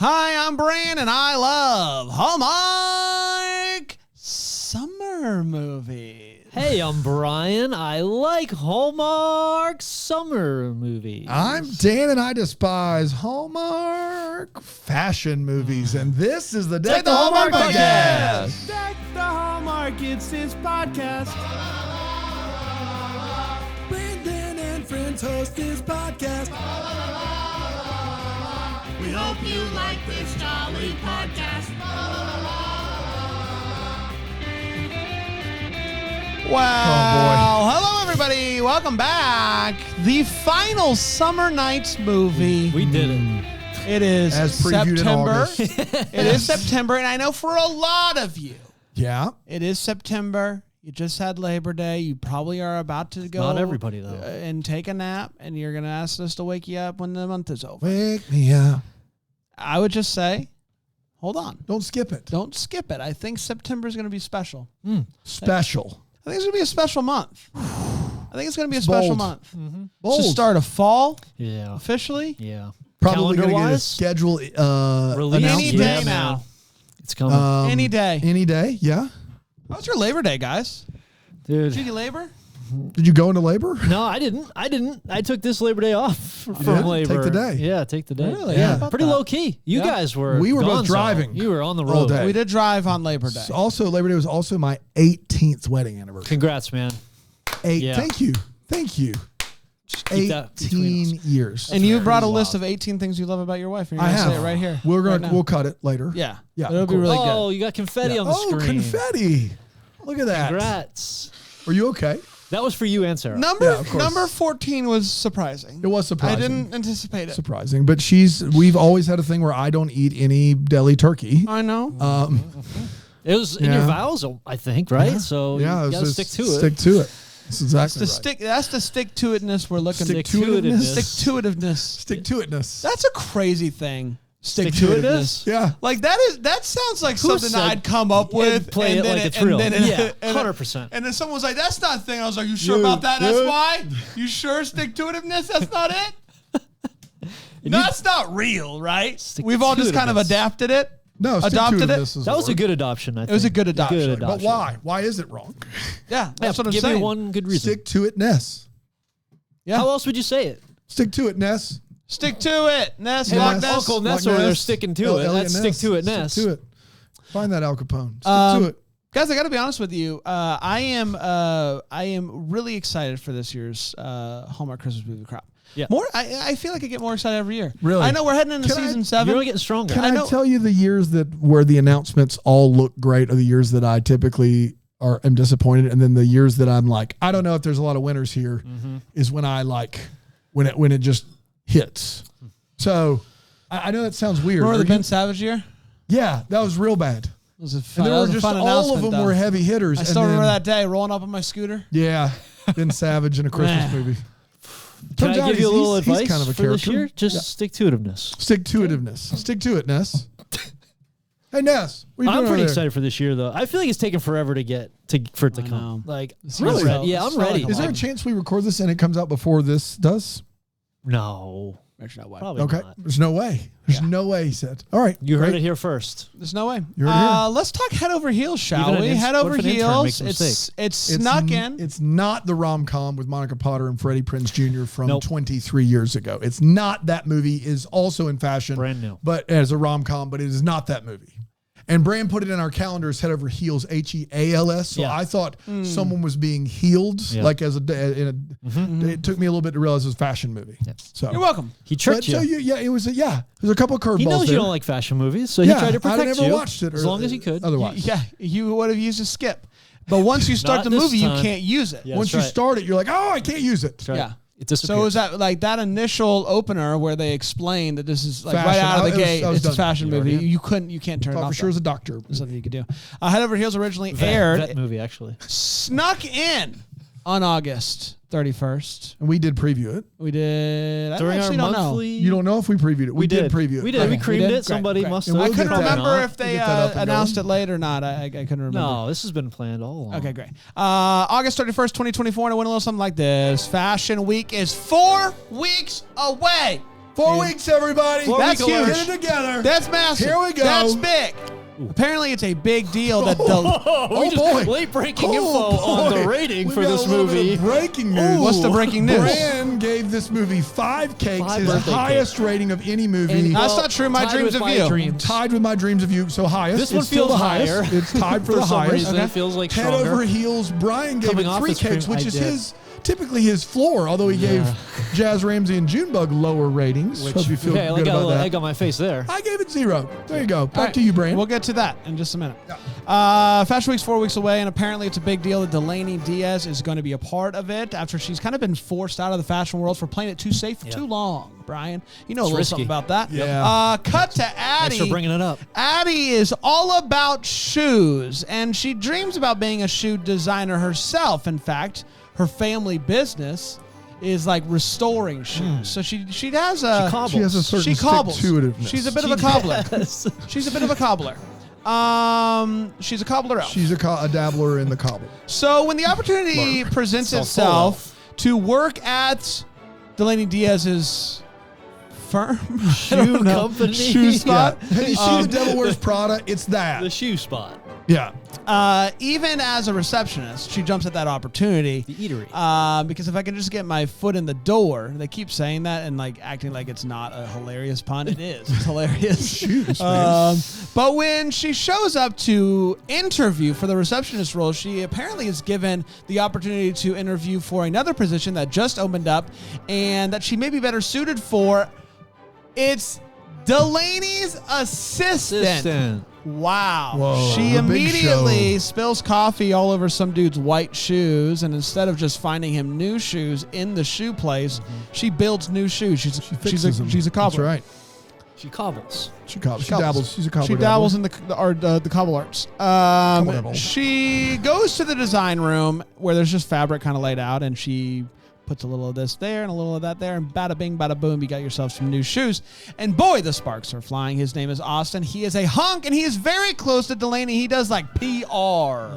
Hi, I'm Bran, and I love Hallmark summer movies. Hey, I'm Brian. I like Hallmark summer movies. I'm Dan, and I despise Hallmark fashion movies. And this is the Deck the Hallmark Podcast. Deck the Hallmark, it's his podcast. Brandon and friends host this podcast. We hope you like this jolly podcast. Wow. Hello, everybody. Welcome back. The final Summer Nights movie. We did it. It is As previewed in September. August. It is September, and I know for a lot of you, Yeah. it is September. You just had Labor Day. You probably are about to go. Not everybody, though. And take a nap, and you're going to ask us to wake you up when the month is over. Wake me up. I would just say, hold on. Don't skip it. Don't skip it. I think September is going to be special. Special. I think it's going to be a special month. I think it's going to be a It's special bold. month. Mm-hmm. It's Bold. the start of fall, Yeah. officially. Yeah. Probably going to get a Calendar-wise, schedule release announcement. Any day Yeah, now. man. It's coming. Any day. Any day, yeah. How's your Labor Day, guys? Dude. Did you do labor? Did you go into labor? No, I didn't. I took this Labor Day off from did? labor. Take the day. Yeah, take the day. Really? Yeah. How about Pretty that? low key. You Yeah. guys were. We were both gonzo. driving You were on the road. all day. We did drive on Labor Day. Also, Labor Day was also my 18th wedding anniversary. Congrats, man. Yeah. Thank you. Thank you. keep that between 18 years. And you brought a Very list wild. of 18 things you love about your wife. And you're I going to say have it right here. We'll cut it later. Yeah. Yeah, It'll of be course. really Oh, good. you got confetti Yeah. on the screen. Confetti. Look at that. Congrats. Are you okay? That was for you and Sarah. Yeah, of course. Number 14 was surprising. It was surprising. I didn't anticipate it. Surprising, but we've always had a thing where I don't eat any deli turkey. I know. It was in your Yeah. vows, I think, right? Yeah. So Yeah, you got to it's stick just to it. Stick to it. That's exactly right. That's the stick-to-itness we're looking for. Stick-to-itiveness. Stick-to-itiveness. Stick-to-itness. That's a crazy thing. Stick-to-itness? Yeah. Like that sounds like Who something said- I'd come up with and play it then like it's real. Yeah, and 100%. And then someone was like, "That's not a thing." I was like, "You sure Dude, about that? That's dude. why? You sure stick-to-itiveness? That's not it? No, that's not real, right? We've all just kind of Stick-to-itiveness. adapted it. No, Adopted it? stick-to-itiveness is That was a word. good adoption, I think. It was a good adoption. But why? Why is it wrong? Yeah, that's what I'm give saying. me one good reason. Stick-to-itness. Yeah. How else would you say it? Stick-to-itness. Stick to it, Ness. Hey, Loch Ness. Ness. Uncle Ness Loch over there Ness. sticking to it. Elliot That's Ness. stick to it, Ness. Stick to it. Find that Al Capone. Stick Um, to it. Guys, I got to be honest with you. I am really excited for this year's Hallmark Christmas movie crop. Yeah. I feel like I get more excited every year. Really? I know we're heading into Can I- season You're 7. only getting stronger. Can I I, know- tell you the years where the announcements all look great are the years that I typically am disappointed, and then the years that I'm like, I don't know if there's a lot of winners here, is when I like when it just hits. So I know that sounds weird. Remember the Are Ben you- Savage year? Yeah, that was real bad. It was a And fun, there that were was a just fun all of announcement, them were though. heavy hitters. I and still remember then- that day rolling up on my scooter. Yeah, Ben Savage in a Christmas Man. movie. Can Turns I out give you a he's- little he's advice kind of a for this character. year? Just Yeah. stick-to-itiveness. Stick-to-itiveness. Stick to it, Ness. Hey, Ness. What are you I'm doing pretty over there? excited for this year, though. I feel like it's taking forever for it to I come. know. Like, Really? I'm ready. Yeah, I'm It's not ready. like Is there a chance we record this and it comes out before this does? No, There's no way. probably Okay. not. There's no way. There's no way, he said. All right. You heard great. it here first. There's no way. You heard it here. Let's talk head over heels, shall Even an we? ins- Head what over if an intern heels. makes a It's mistake? snuck in. It's not the rom-com with Monica Potter and Freddie Prinze Jr. from Nope. 23 years ago. It's not that movie. Is also in fashion. Brand new. But as a rom-com, but it is not that movie. And Bram put it in our calendars, head over heels, HEALS. So Yeah. I thought someone was being healed, Yeah. like as it took me a little bit to realize it was a fashion movie. Yeah. So You're welcome. He tricked you. it was there's a couple of curveballs. He knows there. you don't like fashion movies, so he tried to protect I never you watched it as long as he could. Otherwise, Yeah, you would have used a skip. But once you start Not the this movie, time. you can't use it. Yeah. once That's you right. start it, you're like, oh, I can't use it. That's right. Yeah. It disappears. So is that like that initial opener where they explain that this is like right Fashion. out of the I was gate, it's a done. fashion You movie. already- You can't turn it Thought off. for sure as though. a doctor. There's nothing you could do. Head Over Heels originally vet aired, movie, actually. snuck in on August 31st. And we did preview it. We did. During I our actually don't know. monthly... You don't know if we previewed it. We did preview it. We did. We Okay. creamed did? it. Somebody Great, must great. have. And I we'll couldn't get that. remember if they We'll get that up and announced going. it late or not. I couldn't remember. No, this has been planned all along. Okay, great. August 31st, 2024, and it went a little something like this. Fashion Week is 4 weeks away. 4 weeks, everybody. 4 That's week huge. alert. Get it together. That's massive. Here we go. That's big. Apparently, it's a big deal that We just boy. late breaking Oh, info on the boy. rating We've for got this a little bit movie. of breaking news. What's the breaking news? Bran gave this movie 5 cakes, 5 his birthday highest rating of any movie. And, That's not true. My tied Dreams with of My You. Dreams. Tied with My Dreams of You, so highest. This one It's still feels the highest. higher. It's tied for the some highest. reason. It feels like Head stronger. over heels. Brian gave Coming it off 3 this cakes, cream, which I is did. typically his floor, although he gave Jazz Ramsey and Junebug lower ratings. Hope you feel I good got a about little that. egg on my face there. I gave it 0. There you go. Back All right. to you, Brian. We'll get to that in just a minute. Fashion Week's 4 weeks away, and apparently it's a big deal that Delaney Diaz is going to be a part of it after she's kind of been forced out of the fashion world for playing it too safe for too long. Brian, you know a little risky. something about that. Yeah. Cut to Addie. Thanks for bringing it up. Addie is all about shoes, and she dreams about being a shoe designer herself. In fact, her family business is like restoring shoes. So she has a She cobbles. She has a certain she cobbles. stick-to-itiveness. She's a bit of a cobbler. She's a bit of a cobbler. She's a cobbler elf. She's a dabbler in the cobble. So when the opportunity presents So itself to work at Delaney Diaz's firm, Shoe company. shoe spot, Have you seen The Devil Wears Prada? It's that. The shoe spot. Yeah. even as a receptionist, she jumps at that opportunity. The eatery. Because if I can just get my foot in the door, they keep saying that and like acting like it's not a hilarious pun. It is. It's hilarious. Shoes, man. But when she shows up to interview for the receptionist role, she apparently is given the opportunity to interview for another position that just opened up and that she may be better suited for. It's Delaney's assistant. Wow. Whoa, She the big immediately show. spills coffee all over some dude's white shoes, and instead of just finding him new shoes in the shoe place, she builds new shoes. She's Fixes them. a cobbler. That's right. She cobbles. She dabbles. She's a cobbler. She dabbles in the cobble arts. dabble. She goes to the design room where there's just fabric kind of laid out, and she puts a little of this there and a little of that there, and bada bing, bada boom, you got yourself some new shoes. And boy, the sparks are flying. His name is Austin. He is a hunk, and he is very close to Delaney. He does like PR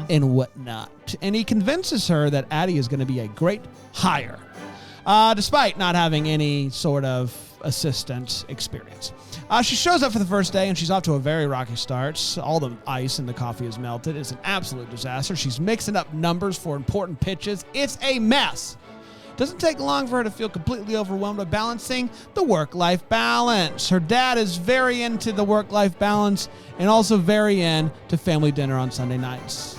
and whatnot. And he convinces her that Addie is going to be a great hire, despite not having any sort of assistant experience. She shows up for the first day, and she's off to a very rocky start. All the ice in the coffee is melted. It's an absolute disaster. She's mixing up numbers for important pitches. It's a mess. Doesn't take long for her to feel completely overwhelmed by balancing the work-life balance. Her dad is very into the work-life balance and also very into family dinner on Sunday nights.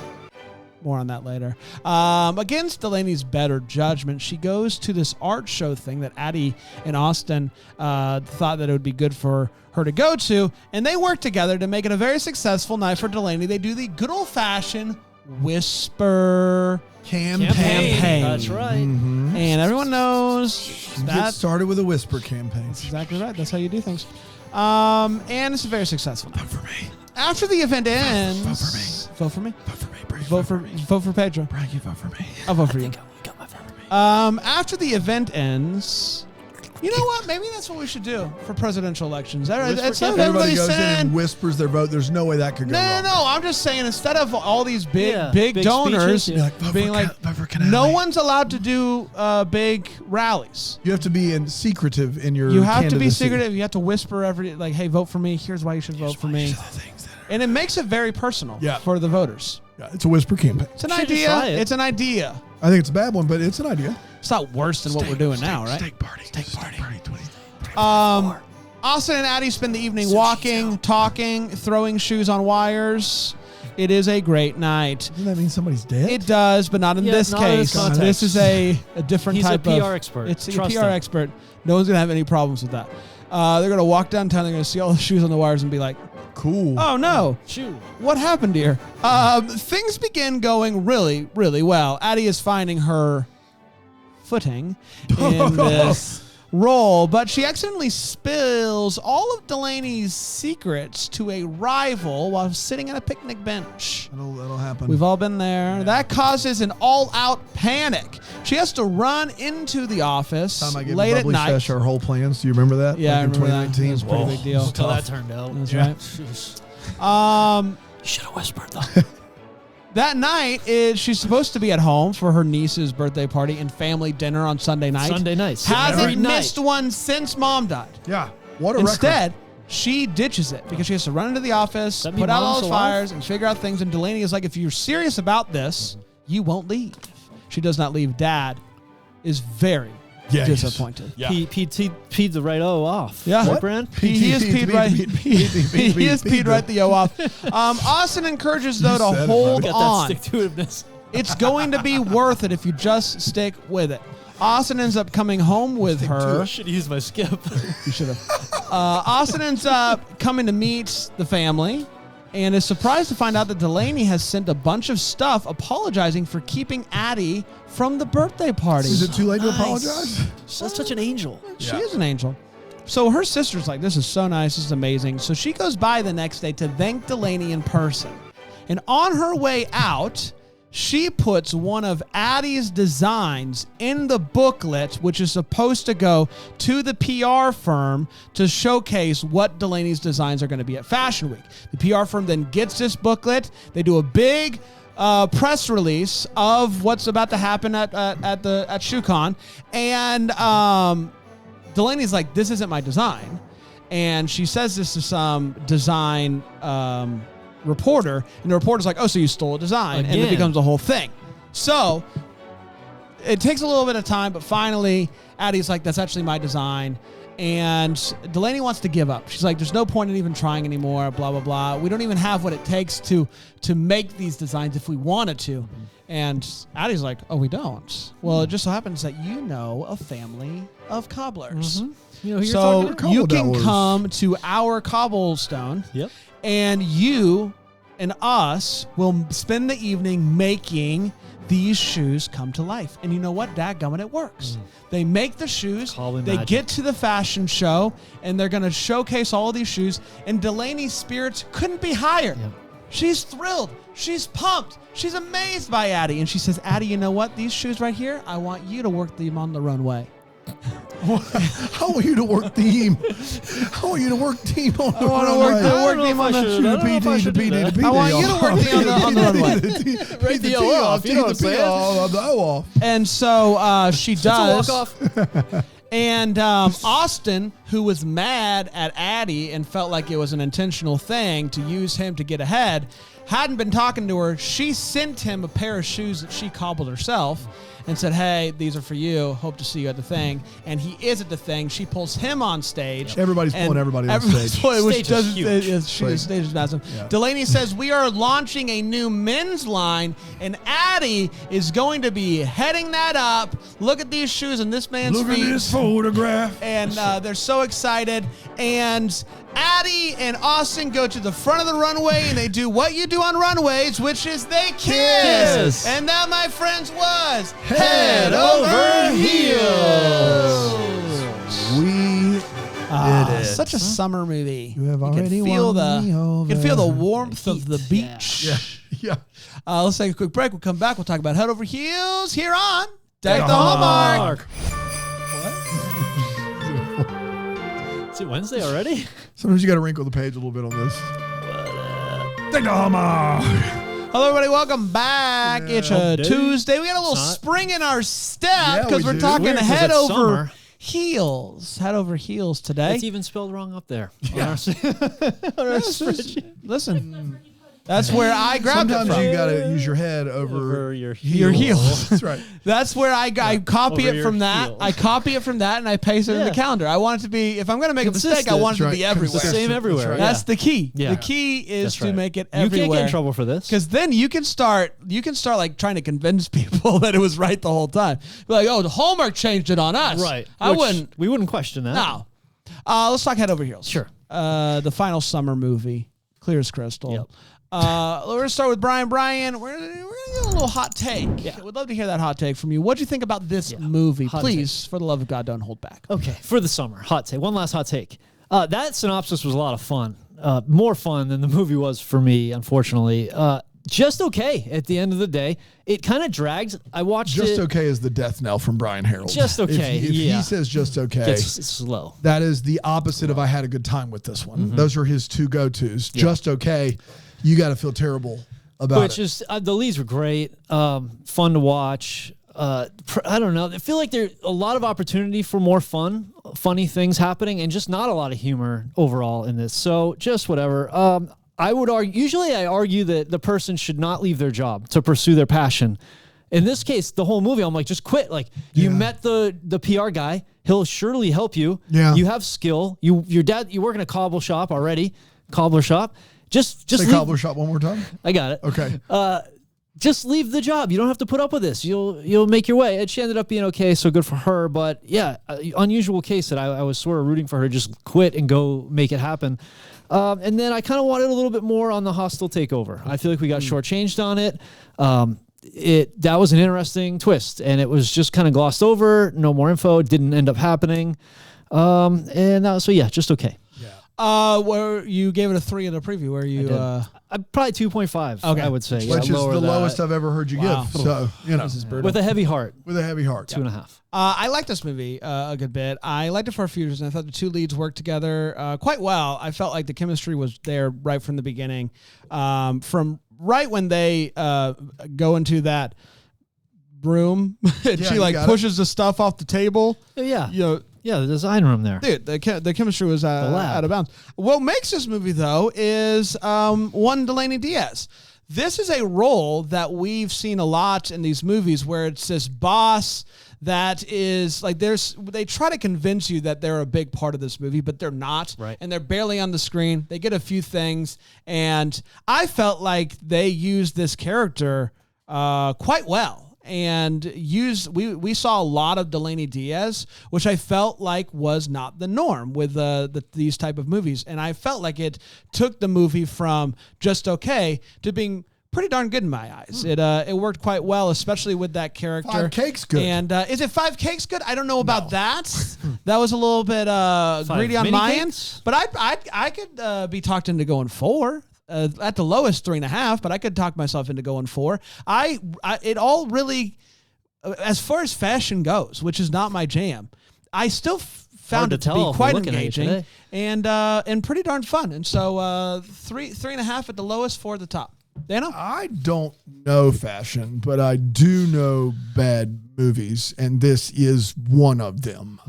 More on that later. Against Delaney's better judgment, she goes to this art show thing that Addie and Austin thought that it would be good for her to go to, and they work together to make it a very successful night for Delaney. They do the good old-fashioned whisper campaign. That's right. And everyone knows Get that. started with a whisper campaign. That's exactly right. That's how you do things. And it's a very successful night. Vote for me. After the event ends... Vote for me. Vote for me? Vote for me. Brian. Vote for Pedro. Brian, you vote for me. I'll vote for you. Got my phone. After the event ends, you know what? Maybe that's what we should do for presidential elections. Instead of Everybody everybody goes in saying, and whispers their vote. There's no way that could go wrong. no. I'm just saying, instead of all these big Yeah, big big donors speeches, yeah. Like, vote being for like, vote for Canale. no one's allowed to do big rallies. You have to be secretive in your You have to be candidacy. secretive. You have to whisper like, hey, vote for me. Here's why you should vote for me. These are the things that are- And it makes it very personal Yeah. for the voters. Yeah, it's a whisper campaign. It's an Should just idea. try it. It's an idea. I think it's a bad one, but it's an idea. It's not worse than what we're doing now, right? Steak party. Steak party. Austin and Addie spend the evening walking, talking, throwing shoes on wires. It is a great night. Doesn't that mean somebody's dead? It does, but not in Yeah, this not in this case. context. This is a different He's a type of PR expert. It's a Trust PR him. expert. No one's gonna have any problems with that. They're gonna walk downtown. They're gonna see all the shoes on the wires and be like, Cool. "Oh no, Shoe. what happened here?" Things begin going really, really well. Addie is finding her footing in this role, but she accidentally spills all of Delaney's secrets to a rival while sitting at a picnic bench. That'll happen. We've all been there. That causes an all-out panic. She has to run into the office Time I gave late at Bubbly night. Sesh our whole plans. Do you remember that? Yeah, I Back in remember that. 2019. It was a pretty big deal. Until that turned out. That's Yeah. right. Jeez. Um, You should have whispered though. That night, she's supposed to be at home for her niece's birthday party and family dinner on Sunday night. Sunday nights. Hasn't Every missed night. one since mom died. Yeah. What a Instead, record. she ditches it because she has to run into the office, That mean put out all mom's the alive? fires, and figure out things. And Delaney is like, if you're serious about this, you won't leave. She does not leave. Dad is very disappointed. Yeah. He peed the right O off. Yeah. Right, Brand? He is peed right. He is peed right the O off. Austin encourages though to said it, hold Got on. that stick-to-itiveness. It's going to be worth it if you just stick with it. Austin ends up coming home with her. I should use my skip. You should have. Austin ends up coming to meet the family and is surprised to find out that Delaney has sent a bunch of stuff apologizing for keeping Addie from the birthday party. Is it too late to Nice. apologize? That's such an angel. She is an angel. So her sister's like, this is so nice. This is amazing. So she goes by the next day to thank Delaney in person. And on her way out, she puts one of Addie's designs in the booklet, which is supposed to go to the PR firm to showcase what Delaney's designs are going to be at Fashion Week. The PR firm then gets this booklet. They do a big press release of what's about to happen at ShoeCon, and Delaney's like, "This isn't my design," and she says this to some design reporter, and the reporter's like, "Oh, so you stole a design?" And it Again. becomes a whole thing. So it takes a little bit of time, but finally, Addie's like, "That's actually my design." And Delaney wants to give up. She's like, there's no point in even trying anymore, blah, blah, blah. We don't even have what it takes to make these designs if we wanted to. And Addie's like, oh, we don't. Well, it just so happens that you know a family of cobblers. You know who you're So talking to? you can Cobblers. come to our cobblestone Yep. and you and us will spend the evening making these shoes come to life. And you know what? Dadgummit, it works. They make the shoes, Call it they magic. get to the fashion show, and they're going to showcase all of these shoes. And Delaney's spirits couldn't be higher. Yep. She's thrilled. She's pumped. She's amazed by Addie. And she says, Addie, you know what? These shoes right here, I want you to work them on the runway. I want you to work team. I want you to work team on the work team on the I want you to work the on the runway. Write the O off. You know what I'm saying? The O off. And so she does. Walk off. And Austin, who was mad at Addie and felt like it was an intentional thing to use him to get ahead, hadn't been talking to her. She sent him a pair of shoes that she cobbled herself and said, hey, these are for you. Hope to see you at the thing. And he is at the thing. She pulls him on stage. Everybody's And pulling everybody on everybody's stage. pulling, which Stage is doesn't, huge. the stage is massive. Yeah. Delaney says, we are launching a new men's line, and Addie is going to be heading that up. Look at these shoes and this man's Look feet. at this photograph. And they're so excited. And Addie and Austin go to the front of the runway, and they do what you do on runways, which is they kiss. Kiss. And that, my friends, was Head over heels. We did it. Such a summer movie. You have can already feel won me you can feel the over. warmth of the beach. Yeah. Let's take a quick break. We'll come back. We'll talk about Head Over Heels here on Deck the Hallmark. Is it Wednesday already? Sometimes you got to wrinkle the page a little bit on this. Take the Hallmark. Hello, everybody. Welcome back. It's a Hump day. Tuesday. We got a little It's not. spring in our step Yeah, because we we're do. talking Weird 'cause head it's over summer. heels. Head over heels today. It's even spelled wrong up there. Listen, that's where I grabbed Sometimes it from. you got to use your head over Over your Your heels. heels. That's right. That's where I copy over it your from that. heels. I copy it from that and I paste it in the Yeah. calendar. I want it to be, if I'm going to make a mistake, I Consistent. want it to That's be right. everywhere. The same Consistent. everywhere. That's Yeah. That's the key. Yeah. The key is That's to right. make it You can't everywhere. get in trouble for this. Because then you can start like trying to convince people that it was right the whole time. Be like, oh, the Hallmark changed it on us. Right. We wouldn't question that. No. Let's talk Head Over Heels. Sure. The final summer movie, clear as crystal. Yep. We're gonna start with Brian. Brian, we're gonna get a little hot take. Yeah. We'd love to hear that hot take from you. What'd you think about this movie? Hot Please, for the love of God, don't hold back. Okay, for the summer, hot take. One last hot take. That synopsis was a lot of fun. More fun than the movie was for me, unfortunately. Just okay at the end of the day. It kind of drags. I watched Just it. okay is the death knell from Brian Harold. Just okay, If yeah. he says just okay, It's slow. that is the opposite of I had a good time with this one. Those are his two go-tos. Just okay. You got to feel terrible about Which it. is the leads were great, fun to watch. I don't know. I feel like there's a lot of opportunity for more funny things happening, and just not a lot of humor overall in this. So just whatever. I would argue. Usually, I argue that the person should not leave their job to pursue their passion. In this case, the whole movie, I'm like, just quit. Like, you met the PR guy. He'll surely help you. Yeah. You have skill. You work in a cobbler shop already. Cobbler shop. Just Say leave. cobbler shop one more time. I got it. Okay. Just leave the job. You don't have to put up with this. You'll make your way. And she ended up being okay, so good for her. But yeah, unusual case that I was sort of rooting for her to just quit and go make it happen. And then I kind of wanted a little bit more on the hostile takeover. I feel like we got shortchanged on it. That was an interesting twist, and it was just kind of glossed over. No more info. It didn't end up happening. So yeah, just okay. Where you gave it a 3 in the preview, where you Probably 2.5. Okay. I would say, Which is the lower that. lowest I've ever heard you Wow. give. So, this is brutal. With a heavy heart. with a heavy heart. 2.5. I like this movie a good bit. I liked it for a few reasons. I thought the two leads worked together quite well. I felt like the chemistry was there right from the beginning. From right when they go into that room and Yeah, she you like got pushes the stuff off the table. Yeah. You know, Yeah, the design room there. dude, the chemistry was lab. out of bounds. What makes this movie, though, is one Delaney Diaz. This is a role that we've seen a lot in these movies where it's this boss that is like they try to convince you that they're a big part of this movie, but they're not. Right. And they're barely on the screen. They get a few things. And I felt like they used this character quite well. And we saw a lot of Delaney Diaz, which I felt like was not the norm with these type of movies. And I felt like it took the movie from just okay to being pretty darn good in my eyes. It worked quite well, especially with that character. 5 Cakes good. And is it 5 Cakes good? I don't know about that. That was a little bit greedy on mini my cakes? end. But I could be talked into going 4. At the lowest 3.5, but I could talk myself into going 4. It all really, as far as fashion goes, which is not my jam, I still found it to be quite engaging and pretty darn fun. And so 3.5 at the lowest, 4 at the top. Dano? I don't know fashion, but I do know bad movies, and this is one of them.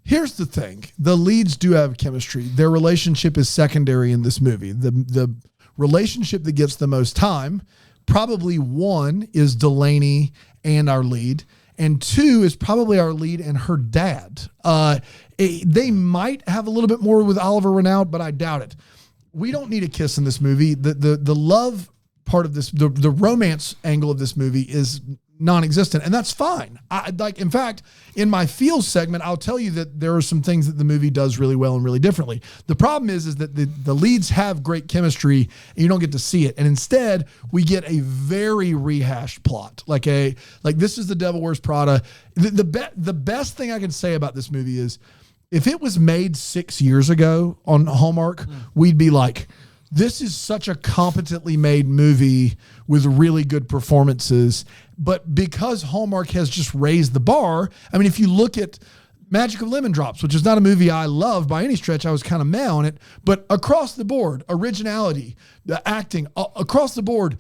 Here's the thing. The leads do have chemistry. Their relationship is secondary in this movie. The relationship that gets the most time, probably 1 is Delaney and our lead, and 2 is probably our lead and her dad. They might have a little bit more with Oliver Renaud, but I doubt it. We don't need a kiss in this movie. The love part of this, the romance angle of this movie is non-existent, and that's fine. In fact, in my feels segment, I'll tell you that there are some things that the movie does really well and really differently. The problem is that the leads have great chemistry and you don't get to see it. And instead we get a very rehashed plot. Like this is The Devil Wears Prada. The best thing I can say about this movie is if it was made 6 years ago on Hallmark, we'd be like, this is such a competently made movie with really good performances. But because Hallmark has just raised the bar, I mean, if you look at Magic of Lemon Drops, which is not a movie I love by any stretch, I was kind of meh on it, but across the board, originality, the acting, across the board,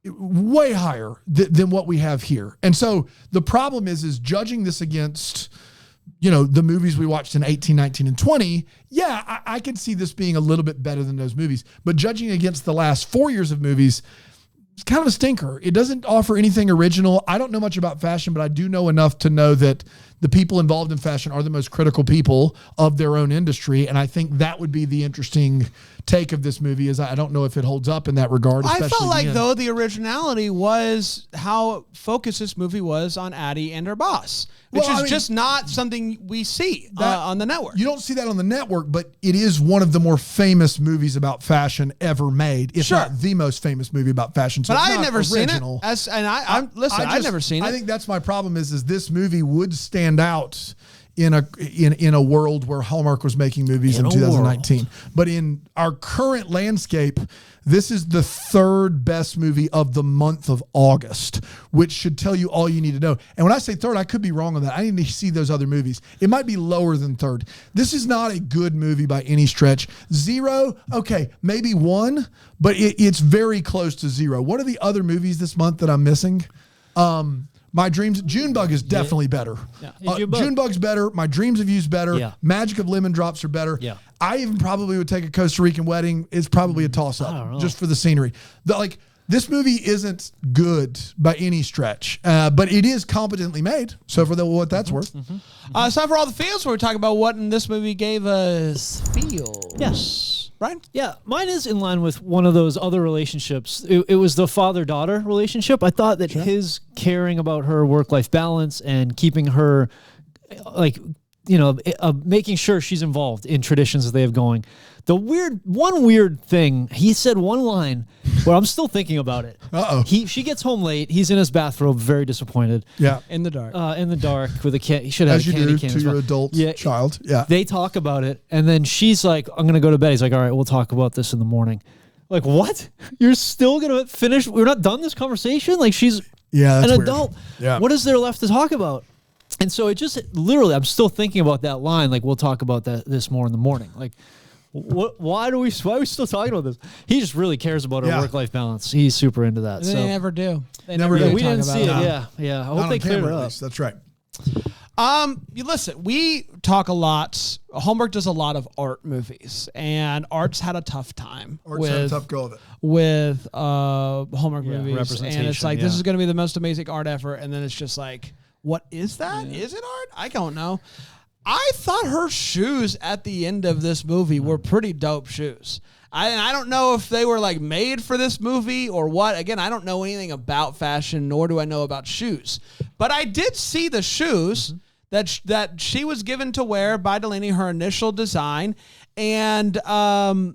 way higher than what we have here. And so the problem is judging this against, the movies we watched in 18, 19, and 20, yeah, I could see this being a little bit better than those movies. But judging against the last 4 years of movies, it's kind of a stinker. It doesn't offer anything original. I don't know much about fashion, but I do know enough to know that the people involved in fashion are the most critical people of their own industry. And I think that would be the interesting take of this movie is I don't know if it holds up in that regard. I felt like, though, the originality was how focused this movie was on Addie and her boss, which is just not something we see on the network. You don't see that on the network, but it is one of the more famous movies about fashion ever made, if not the most famous movie about fashion. So but I had never never seen it. I'd never seen it. I think that's my problem is this movie would stand out in a world where Hallmark was making movies in 2019. But in our current landscape, this is the third best movie of the month of August, which should tell you all you need to know. And when I say third, I could be wrong on that. I need to see those other movies. It might be lower than third. This is not a good movie by any stretch. 0, okay, maybe 1, but it's very close to 0. What are the other movies this month that I'm missing? My Dreams, Junebug is definitely better. Yeah. Junebug's better. My Dreams of You's better. Yeah. Magic of Lemon Drops are better. Yeah. I even probably would take a Costa Rican Wedding. It's probably a toss-up just for the scenery. This movie isn't good by any stretch, but it is competently made. So for what that's worth. It's time for all the feels where we talk about what in this movie gave us feels. Yes. Brian? Yeah, mine is in line with one of those other relationships. It was the father-daughter relationship. I thought that his caring about her work-life balance and keeping her, making sure she's involved in traditions that they have going. One weird thing, he said one line where I'm still thinking about it. She gets home late. He's in his bathrobe, very disappointed. Yeah. In the dark. With a can. He should have As a you candy do cane to as well. your adult child. Yeah. They talk about it, and then she's like, I'm going to go to bed. He's like, all right, we'll talk about this in the morning. Like, what? You're still going to finish? We're not done this conversation? Like, she's that's an weird. adult. Yeah. What is there left to talk about? And so it just literally, I'm still thinking about that line. Like, we'll talk about this more in the morning. Like, why are we still talking about this? He just really cares about our work-life balance. He's super into that. They never do. They never do. We talk didn't about see it. it. Yeah. I hope Not they on cleared camera, it at up. least. That's right. You listen, we talk a lot. Hallmark does a lot of art movies, and Art's had a tough time Had a tough go of it. with Hallmark movies. representation, And it's like, this is going to be the most amazing art ever. And then it's just like, what is that? Yeah. Is it art? I don't know. I thought her shoes at the end of this movie were pretty dope shoes. I don't know if they were like made for this movie or what. Again, I don't know anything about fashion, nor do I know about shoes. But I did see the shoes that she was given to wear by Delaney, her initial design. And I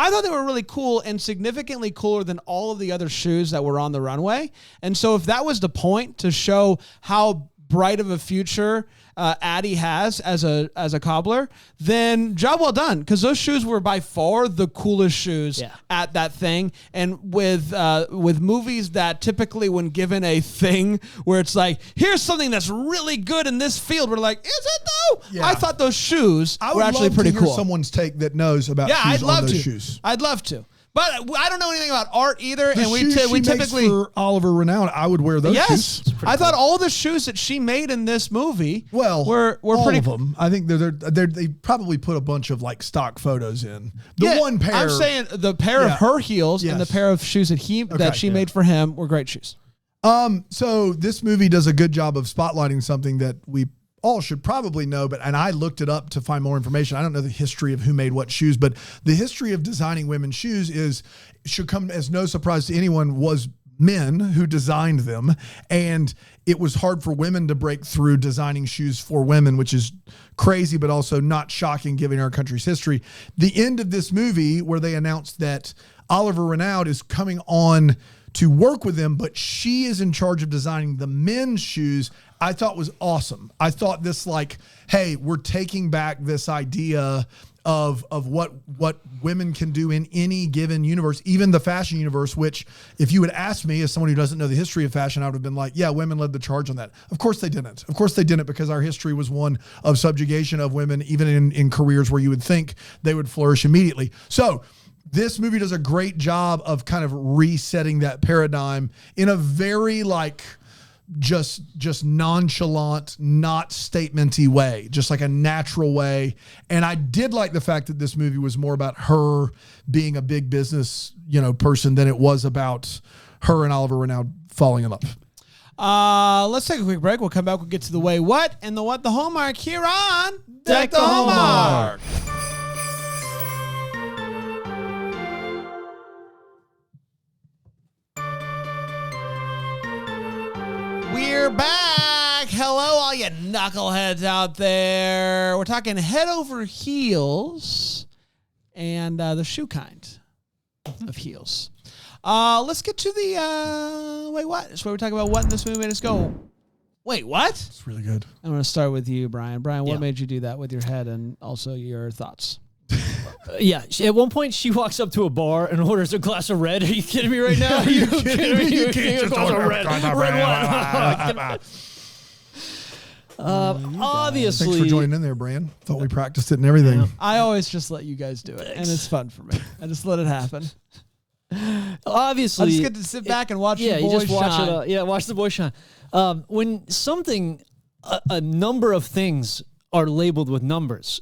thought they were really cool and significantly cooler than all of the other shoes that were on the runway. And so if that was the point, to show how bright of a future Addie has as a cobbler, then job well done, because those shoes were by far the coolest shoes at that thing. And with movies that typically, when given a thing where it's like, here's something that's really good in this field, we're like, is it though? Yeah. I thought those shoes were actually love pretty to hear cool. someone's take that knows about shoes I'd love on those to. shoes. I'd love to. But I don't know anything about art either, The and we shoes she typically makes for Oliver Renown, I would wear those shoes. I thought all the shoes that she made in this movie were all pretty of them. I think they probably put a bunch of like stock photos in. The one pair. I'm saying the pair of her heels and the pair of shoes that she made for him were great shoes. So this movie does a good job of spotlighting something that we all should probably know, and I looked it up to find more information. I don't know the history of who made what shoes, but the history of designing women's shoes should come as no surprise to anyone, was men who designed them. And it was hard for women to break through designing shoes for women, which is crazy, but also not shocking given our country's history. The end of this movie, where they announced that Oliver Renaud is coming on to work with them, but she is in charge of designing the men's shoes, I thought was awesome. I thought this, like, hey, we're taking back this idea of what women can do in any given universe, even the fashion universe, which if you had asked me as someone who doesn't know the history of fashion, I would have been like, yeah, women led the charge on that. Of course they didn't. Of course they didn't, because our history was one of subjugation of women, even in careers where you would think they would flourish immediately. So this movie does a great job of kind of resetting that paradigm in a very just nonchalant, not statementy way, just like a natural way. And I did like the fact that this movie was more about her being a big business, person than it was about her and Oliver Renaud falling in love. Let's take a quick break. We'll come back. We'll get to the way what and the what the Hallmark here on Deck the Hallmark. We're back. Hello, all you knuckleheads out there. We're talking head over heels and the shoe kind of heels. Let's get to the wait, what? It's where we talk about what in this movie made us go, Wait, what? It's really good. I'm going to start with you, Brian. Brian, what Yeah. made you do that with your head and also your thoughts? Yeah, at one point she walks up to a bar and orders a glass of red. Are you kidding me right now? Are you kidding me? You can't just order a glass of red. Obviously. Thanks for joining in there, Brian. Thought we practiced it and everything. I always just let you guys do it, and it's fun for me. I just let it happen. Obviously. I just get to sit back and watch Yeah, the you boys just watch shine. it. Watch the boys shine. When something, a number of things are labeled with numbers,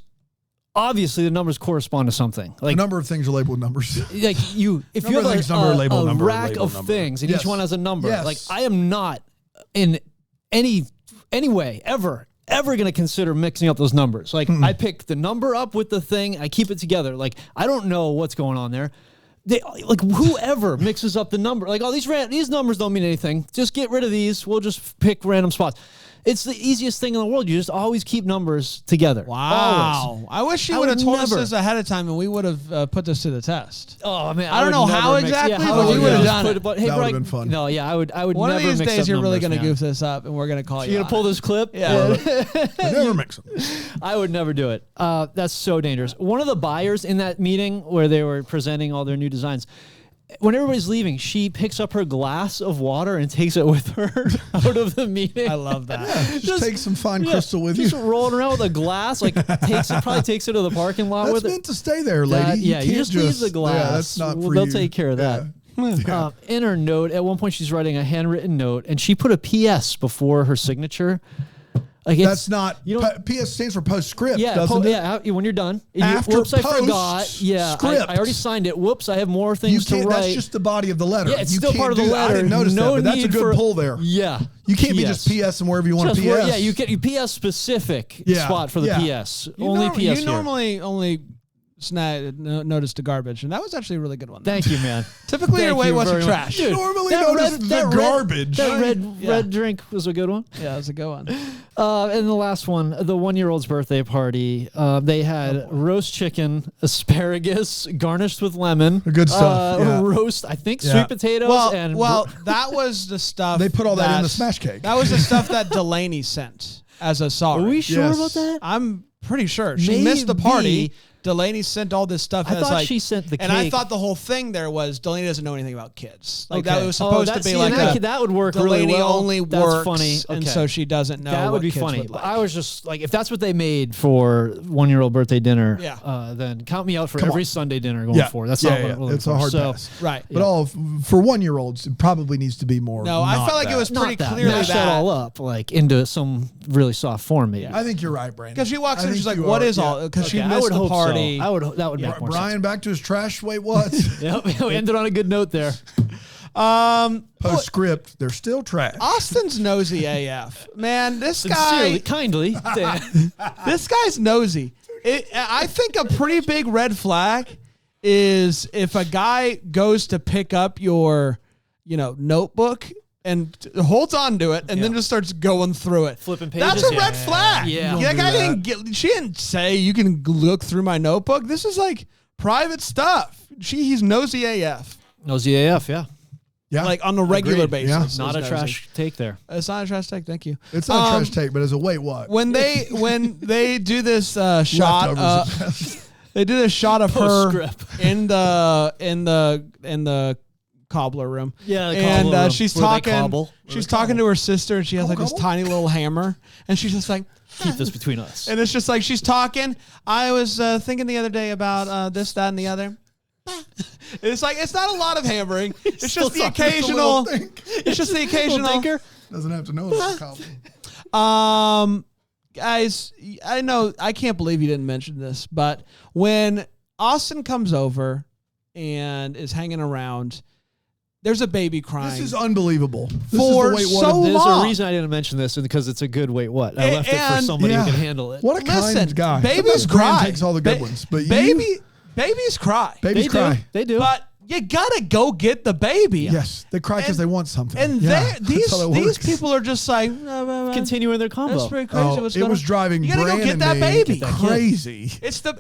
obviously the numbers correspond to something. A Like number of things are labeled numbers. like you, if Number you of have things, number, a label, number, rack label, of number. things and Yes. each one has a number, Yes. like I am not in any way ever going to consider mixing up those numbers. Like I pick the number up with the thing, I keep it together. Like I don't know what's going on there. Like whoever mixes up the number, like these numbers don't mean anything. Just get rid of these. We'll just pick random spots. It's the easiest thing in the world. You just always keep numbers together. Wow. Always. I wish you I would have would told us never. this ahead of time and we would have put this to the test. Oh man, I don't would know never how mix- exactly, how but would we you would've just done put it. But hey, That would've Brian, been fun. No, yeah, I would One never of these mix days up you're really numbers, going to man. goof this up and we're going to call you You're gonna pull on it. this clip? Yeah. I never mix them. I would never do it. That's so dangerous. One of the buyers in that meeting where they were presenting all their new designs, when everybody's leaving, she picks up her glass of water and takes it with her out of the meeting. I love that. Just take some fine crystal with you. Just rolling around with a glass, like probably takes it to the parking lot That's with meant it. to stay there, lady. You can't just leave the glass. Yeah, that's not for They'll you. take care of that. Yeah. In her note, at one point she's writing a handwritten note, and she put a PS before her signature. Like That's not. you don't- PS stands for postscript, Yeah, doesn't it? when you're done. After Whoops, I forgot. post Yeah, script. I already signed it. Whoops, I have more You things to can't. write. That's just the body of the letter. Yeah, it's you still can't part of the do that. letter. I didn't notice No that, but that's a need good for- pull there. Yeah. You can't be PS. just PS and wherever you want to Just where- PS. yeah, you get you PS specific Yeah, spot for the yeah. PS. You Only norm- PS You here. normally only notice the garbage, and that was actually a really good one. Thank you, man. Typically, your Thank way you wasn't very much. trash. Dude, Normally that notice red- the that red- garbage. That red Yeah. red drink was a good one. Yeah, that was a good one. And the last one, the 1-year-old's birthday party. They had roast chicken, asparagus, garnished with lemon. Good stuff, yeah. Roast, I think, Yeah. sweet potatoes and that was the stuff. They put all that in the that's- smash cake. That was the stuff that Delaney sent as a sorry. Are we sure Yes. about that? I'm pretty sure she missed the Maybe. party. Delaney sent all this stuff. I as thought like, she sent the and I cake. thought the whole thing there was Delaney doesn't know anything about kids. Like Okay. that was supposed to that- be see, like that would work Delaney really well. only That's works, funny. and Okay. so she doesn't know. That what would be kids funny. Would like. I was just like, if that's what they made for 1-year-old birthday dinner, Yeah. then count me out for Come every on. Sunday dinner going Yeah. forward. That's Yeah, not yeah. what I'm looking It's a for. hard So, pass. right. But for 1-year-olds, it probably needs to be more. No, I not felt like that. it was Not pretty that. clearly Mash that all up like into some really soft form, maybe. I think you're right, Brandon. Because she walks I in and think she's like, you "What are, is yeah. all?" Because she Okay, I missed would the hope party. so. That would make more Brian, back to his trash. Wait, what? sense. Yep, we ended on a good note there. Postscript. They're still trash. Austin's nosy AF. Man, this Sincerely, guy, kindly. this guy's nosy. I think a pretty big red flag is if a guy goes to pick up your, notebook and holds on to it and then just starts going through it. Flipping pages. That's a Yeah. red flag. Yeah. That guy Don't she didn't say you can look through my notebook. This is like private stuff. He's nosy AF. Nosy AF, yeah. Yeah, Like on a regular Agreed. basis. Not a Is trash take there. It's not a trash take. Thank you. it's not a trash take, but as a wait, what? When they do this shot, Leftovers. they do this shot of her Postscript. in the cobbler room. Yeah, the and cobbler room, she's where they talking. cobble. She's talking to her sister, and she has like this Cobble? tiny little hammer, and she's just like. Keep this between us. And it's just like she's talking. I was thinking the other day about this, that, and the other. It's like it's not a lot of hammering. It's Still just the talking. It's a little occasional. think. It's just the Little occasional. tinker. Doesn't have to know about cobbling. Guys, I know I can't believe you didn't mention this, but when Austin comes over and is hanging around, there's a baby crying. This is unbelievable. This For is the wait, so what? There's long. a reason I didn't mention this, because it's a good wait what. I And- left it for and- somebody yeah. who can handle it. What a Listen, kind guy. babies Sometimes Brand cry. takes all the good ones, but babies cry. babies They cry. do. They do. But you gotta go get the baby. Yes, they cry because And- they want something. And yeah, these that's how that these works. people are just like Continuing their combo. That's pretty crazy. Oh, What's it going was on? driving You gotta Bran go get and that me baby. crazy. It's the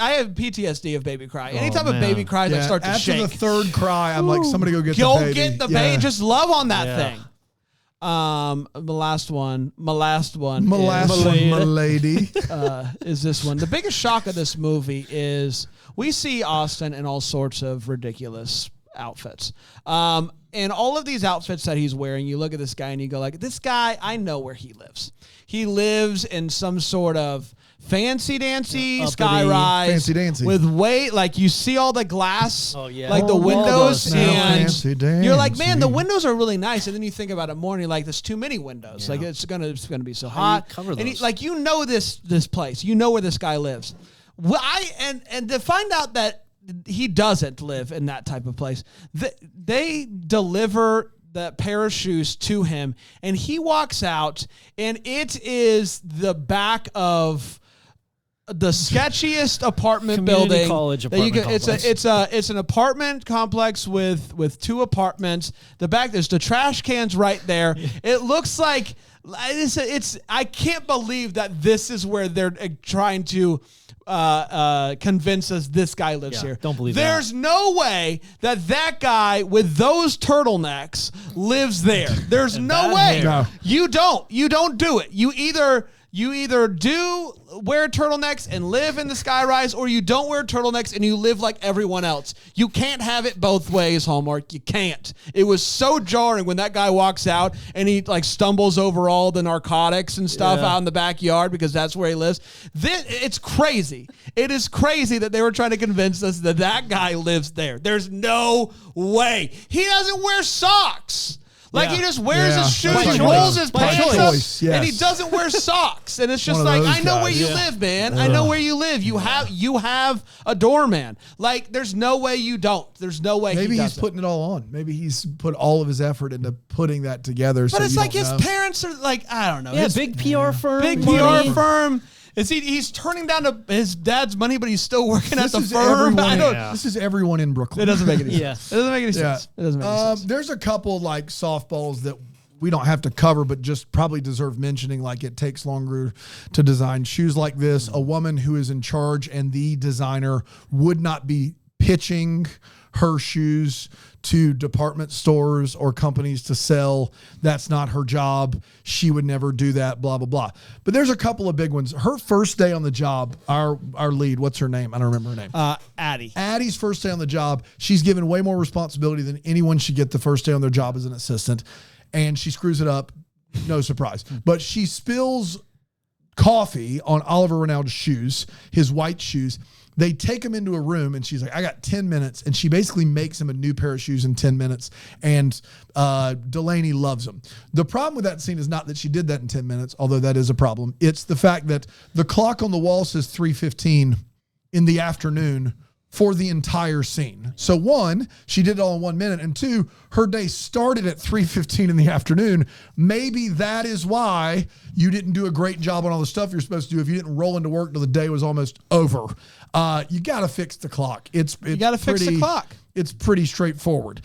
I have PTSD of baby cry. Anytime a man. baby cries, I Yeah, start to after shake. the third cry, I'm like, somebody go get the Go baby. get the Yeah. baby. Just love on that Yeah. thing. The last one, My last one, my lady. is this one. The biggest shock of this movie is we see Austin in all sorts of ridiculous outfits. And all of these outfits that he's wearing, you look at this guy and you go like, this guy, I know where he lives. He lives in some sort of fancy dancy sky rise. Fancy dancy. With like you see all the glass, like the Oh, windows, and fancy you're like, man, dancy. the windows are really nice. And then you think about it more and you're like, there's too many windows. Like it's gonna be so hot. cover And those? like, you know this place. You know where this guy lives. Well, and to find out that he doesn't live in that type of place, they deliver that pair of shoes to him, and he walks out, and it is the back of the sketchiest apartment Community building. college that you apartment complex. It's an apartment complex with two apartments. The back, there's the trash cans right there. It looks like I can't believe that this is where they're trying to convince us this guy lives here. Don't believe There's no way that guy with those turtlenecks lives there. There's no way. No. You don't do it. You either do wear turtlenecks and live in the skyrise, or you don't wear turtlenecks and you live like everyone else. You can't have it both ways, Hallmark. You can't. It was so jarring when that guy walks out and he like stumbles over all the narcotics and stuff out in the backyard because that's where he lives. It's crazy. It is crazy that they were trying to convince us that guy lives there. There's no way. He doesn't wear socks. Like, he just wears his shoes By and choice. rolls his By pants choice, up, and he yes. doesn't wear socks. And it's just One of like, those I know where guys. you live, man. I know where you live. You have a doorman. Like, there's no way you don't. There's no way Maybe he he's doesn't. putting it all on. Maybe he's put all of his effort into putting that together. But so it's you like don't his know. parents are like, I don't know. Yeah, his big PR firm. big money. PR firm. He's turning down to his dad's money, but he's still working at This the is firm. everyone. This is everyone in Brooklyn. It doesn't make any Yeah. sense. It doesn't make any sense. It doesn't make any sense. There's a couple like softballs that we don't have to cover, but just probably deserve mentioning. Like, it takes longer to design shoes like this. A woman who is in charge and the designer would not be pitching her shoes to department stores or companies to sell. That's not her job. She would never do that, blah, blah, blah. But there's a couple of big ones. Her first day on the job, our lead, what's her name? I don't remember her name. Addie. Addie's first day on the job, she's given way more responsibility than anyone should get the first day on their job as an assistant. And she screws it up. No surprise. But she spills coffee on Oliver Ronaldo's shoes, his white shoes. They take him into a room and she's like, I got 10 minutes. And she basically makes him a new pair of shoes in 10 minutes. And Delaney loves them. The problem with that scene is not that she did that in 10 minutes, although that is a problem. It's the fact that the clock on the wall says 3:15 in the afternoon for the entire scene. So one, she did it all in 1 minute. And two, her day started at 3:15 in the afternoon. Maybe that is why you didn't do a great job on all the stuff you're supposed to do if you didn't roll into work till the day was almost over. You got to fix the clock. You got to fix the clock. It's pretty straightforward.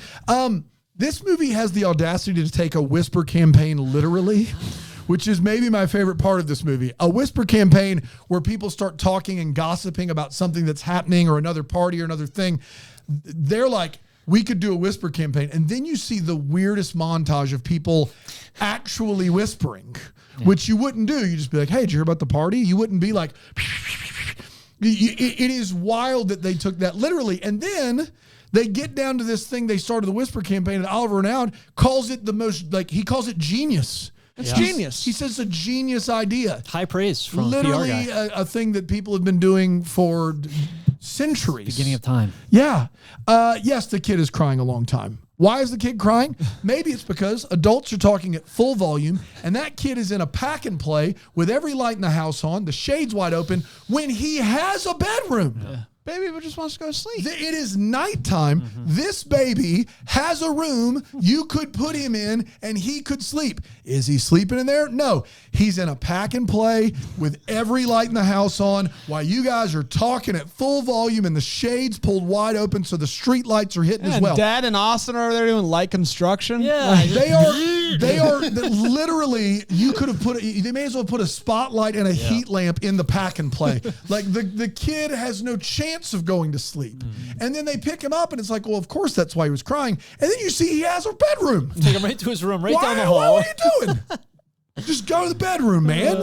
This movie has the audacity to take a whisper campaign literally, which is maybe my favorite part of this movie. A whisper campaign where people start talking and gossiping about something that's happening or another party or another thing. They're like, we could do a whisper campaign. And then you see the weirdest montage of people actually whispering, which you wouldn't do. You just be like, hey, did you hear about the party? You wouldn't be like, it is wild that they took that literally. And then they get down to this thing they started the whisper campaign, and Oliver Renaud calls it he calls it genius. It's genius. He says it's a genius idea. High praise from Literally PR guy. a thing that people have been doing for centuries. Beginning of time. Yeah. Yes, the kid is crying a long time. Why is the kid crying? Maybe it's because adults are talking at full volume and that kid is in a pack and play with every light in the house on, the shades wide open, when he has a bedroom. Yeah. Baby just wants to go to sleep. It is nighttime. This baby has a room you could put him in and he could sleep. Is he sleeping in there? No. He's in a pack and play with every light in the house on while you guys are talking at full volume and the shades pulled wide open so the street lights are hitting as well. Dad and Austin are over there doing light construction. Yeah. They are They are literally. You could have put. They may as well put a spotlight and a heat lamp in the pack and play. Like the kid has no chance of going to sleep, and then they pick him up, and it's like, well, of course that's why he was crying. And then you see he has a bedroom. Take him right to his room, right down the What hall. are you doing? Just go to the bedroom, man.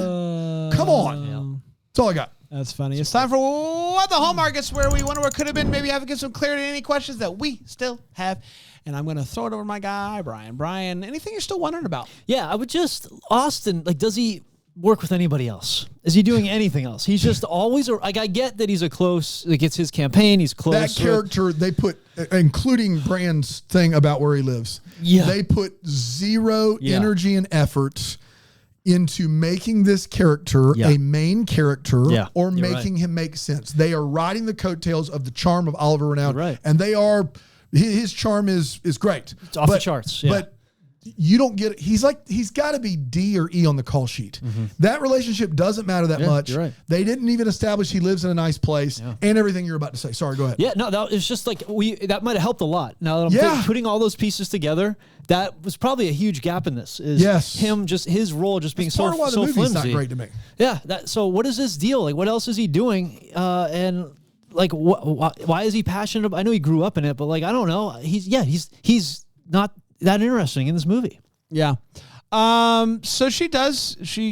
Come on. That's all I got. That's funny. It's time for What the Hallmark. It's where we wonder what could have been. Maybe have to get some clarity to any questions that we still have. And I'm going to throw it over to my guy, Brian. Brian, anything you're still wondering about? Yeah, I would just Austin. Like, does he work with anybody else? Is he doing anything else? He's just always like. I get that he's a close. Like, it's his campaign. He's close. That character they put, including Brand's thing about where he lives. Yeah. They put zero energy and effort into making this character a main character or making him make sense. They are riding the coattails of the charm of Oliver Renaud, and they are. His charm is great. It's off the charts. Yeah. But you don't get it. He's got to be D or E on the call sheet. That relationship doesn't matter that much. You're right. They didn't even establish he lives in a nice place and everything you're about to say. Sorry, go ahead. Yeah, no, that was just like that might have helped a lot. Now that I'm putting all those pieces together, that was probably a huge gap in this. Is him just his role just being so part of why the movie's flimsy. not great to me. Yeah. So what is this deal? Like, what else is he doing? And like, why is he passionate about? I know he grew up in it, but like, I don't know. He's not that interesting in this movie. Yeah. So she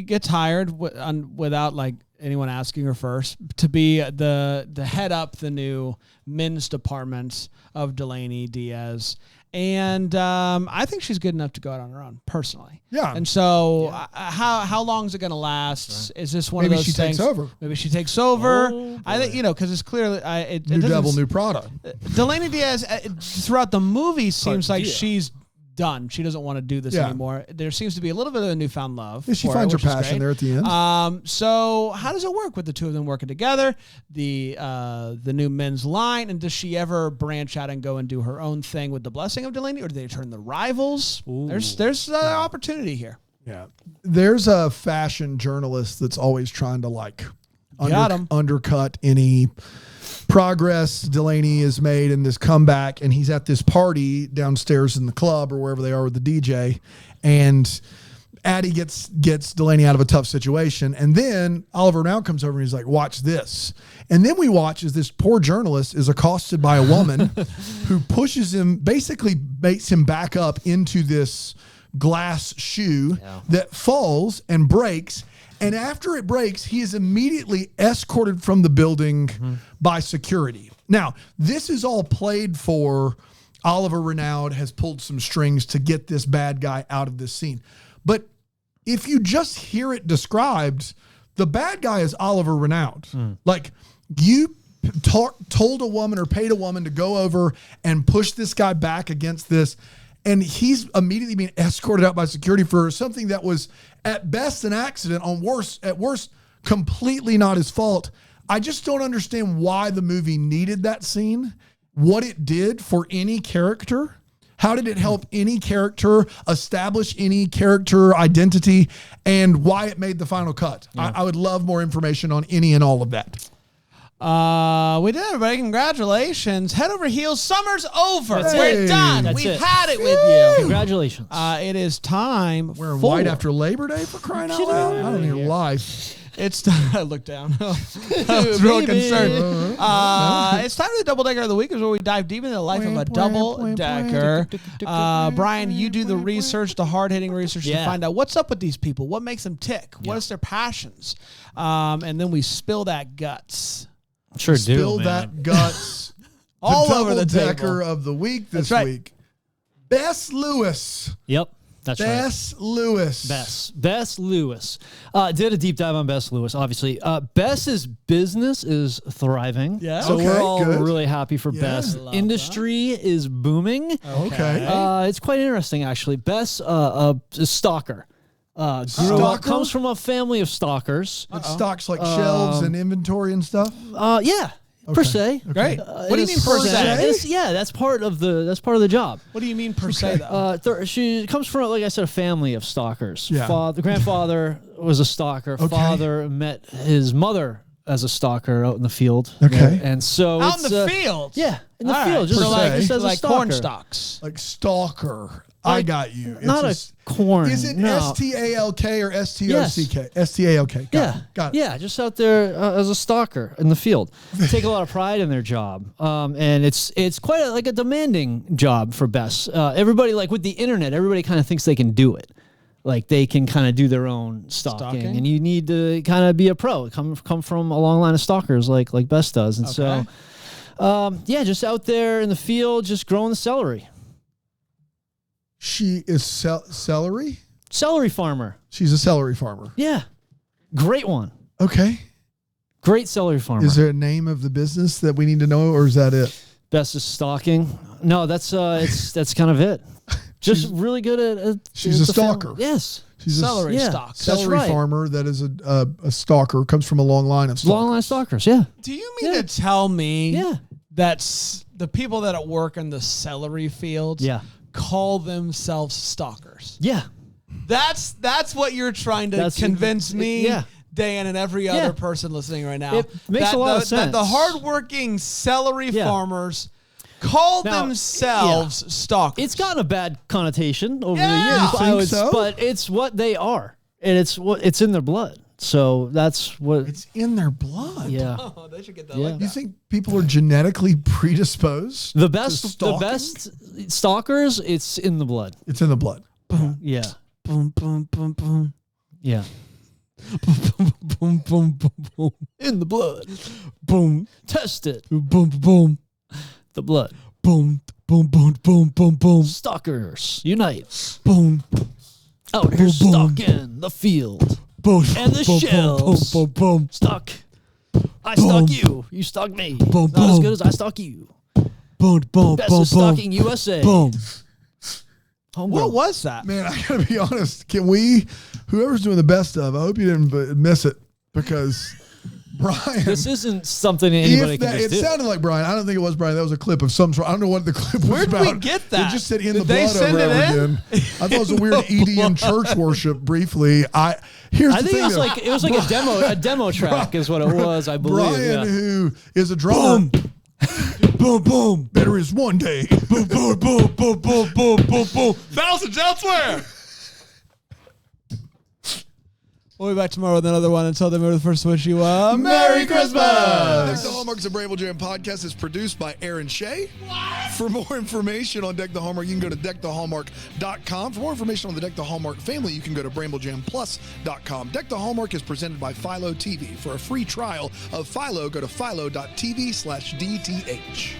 gets hired without like anyone asking her first to be the head up the new men's department of Delaney Diaz. And I think she's good enough to go out on her own, personally. Yeah. And so how long is it going to last? Right. Is this one of those things? Maybe she takes over. Maybe she takes over. I think, because it's clearly... New devil, new Prada. Delaney Diaz, throughout the movie, seems like she's done. She doesn't want to do this anymore. There seems to be a little bit of a newfound love. Yeah, she finds her passion there at the end. So how does it work with the two of them working together? The new men's line, and does she ever branch out and go and do her own thing with the blessing of Delaney, or do they turn the rivals? Ooh. There's opportunity here. Yeah, there's a fashion journalist that's always trying to like undercut any progress Delaney has made in this comeback, and he's at this party downstairs in the club or wherever they are with the DJ, and Addie gets Delaney out of a tough situation, and then Oliver now comes over and he's like, watch this. And then we watch as this poor journalist is accosted by a woman who pushes him, basically makes him back up into this glass shoe that falls and breaks. And after it breaks, he is immediately escorted from the building by security. Now, this is all played for. Oliver Renaud has pulled some strings to get this bad guy out of this scene. But if you just hear it described, the bad guy is Oliver Renaud. Like, you told a woman or paid a woman to go over and push this guy back against this, and he's immediately being escorted out by security for something that was at best an accident, at worst completely not his fault. I just don't understand why the movie needed that scene, what it did for any character. How did it help any character establish any character identity, and why it made the final cut? I would love more information on any and all of that. We did, everybody. Congratulations. Head over heels. Summer's over. Hey. We're done. That's We've it. had it with you. Congratulations. It is time. Wearing white after Labor Day, for crying out loud. I don't need life. It's time. I looked down. I was real concerned. It's time for the double decker of the week, is where we dive deep into the life of a double decker. Brian, you do the research, the hard hitting research to find out what's up with these people, what makes them tick, what is their passions, and then we spill that guts. Sure do. Spill that guts. All over the decker table. of the week this week. Bess Lewis. Yep. That's Bess Lewis. Bess Lewis. Did a deep dive on Bess Lewis, obviously. Bess's business is thriving. Yeah. So we're all really happy for Bess. Industry is booming. Okay. It's quite interesting, actually. Bess, a stalker. Comes from a family of stalkers. Stocks like shelves and inventory and stuff? Yeah. Per se. Great. What do you mean per se? That's part of the job. What do you mean per se, though? She comes from, like I said, a family of stalkers. Yeah. The grandfather was a stalker. Father met his mother as a stalker out in the field. Okay. And so out in the field? Yeah, in the field. Just just as a like stalker. corn stalks. Like stalker. I got you. It's not a corn. Is it no. STALK or STOCK? STALK. Got it. Yeah, just out there as a stalker in the field. Take a lot of pride in their job, and it's quite like a demanding job for Bess. Everybody, like with the internet, everybody kind of thinks they can do it. Like they can kind of do their own stalking, and you need to kind of be a pro. Come from a long line of stalkers like Bess does, and so just out there in the field, just growing the celery. She is celery? Celery farmer. She's a celery farmer. Yeah. Great one. Okay. Great celery farmer. Is there a name of the business that we need to know, or is that it? Best is stalking. No, that's kind of it. Just really good at she's a stalker. Yes. She's Celery a stalk. celery right. farmer that is a stalker, comes from a long line of stalkers. Long line stalkers, yeah. Do you mean to tell me Yeah. that's the people that work in the celery fields call themselves stalkers? Yeah. That's what you're trying to convince me, Dan, and every other person listening right now. It makes a lot of sense. That the hardworking celery farmers call themselves stalkers. It's gotten a bad connotation over the Yeah. years, so? but it's what they are, and it's in their blood. So that's what It's in their blood. Yeah. Oh, they should get that Yeah. like You that. think people are genetically predisposed? The to best stalking? stalkers. It's in the blood. It's in the blood. Yeah. Boom, boom, boom, boom. Yeah. Boom, boom, boom, boom. In the blood. Boom, Test it. boom, boom, The blood. boom, boom, boom, boom, boom, boom, Stalkers unite. boom, Out here stalking the field. boom, And the boom, shelves. boom, boom, boom, Stalk. I stalk you. You stalk me. Boom, Not as boom. good as I stalk you. boom, boom, Best boom, is stalking USA. boom. Homegrown. What was that? Man, I gotta be honest. Can we, whoever's doing the best of, I hope you didn't miss it, because Brian. This isn't something anybody can just it do. sounded like Brian. I don't think it was Brian. That was a clip of some sort. I don't know what the clip was Where did about. we get that? It just said in Did the they blood send over it and over in? again. I thought it was a weird ED church worship briefly. Here's I the think thing. it was like a demo track is what it was, I believe. Brian, yeah. who is a drummer. Boom, boom, There is one day. boom, boom, boom, boom, boom, boom, boom, boom. Thousands elsewhere. We'll be back tomorrow with another one. Until then, we're the first to wish you a Merry Christmas. Deck the Hallmark's a Bramble Jam podcast is produced by Aaron Shea. For more information on Deck the Hallmark, you can go to deckthehallmark.com. For more information on the Deck the Hallmark family, you can go to bramblejamplus.com. Deck the Hallmark is presented by Philo TV. For a free trial of Philo, go to philo.tv/DTH.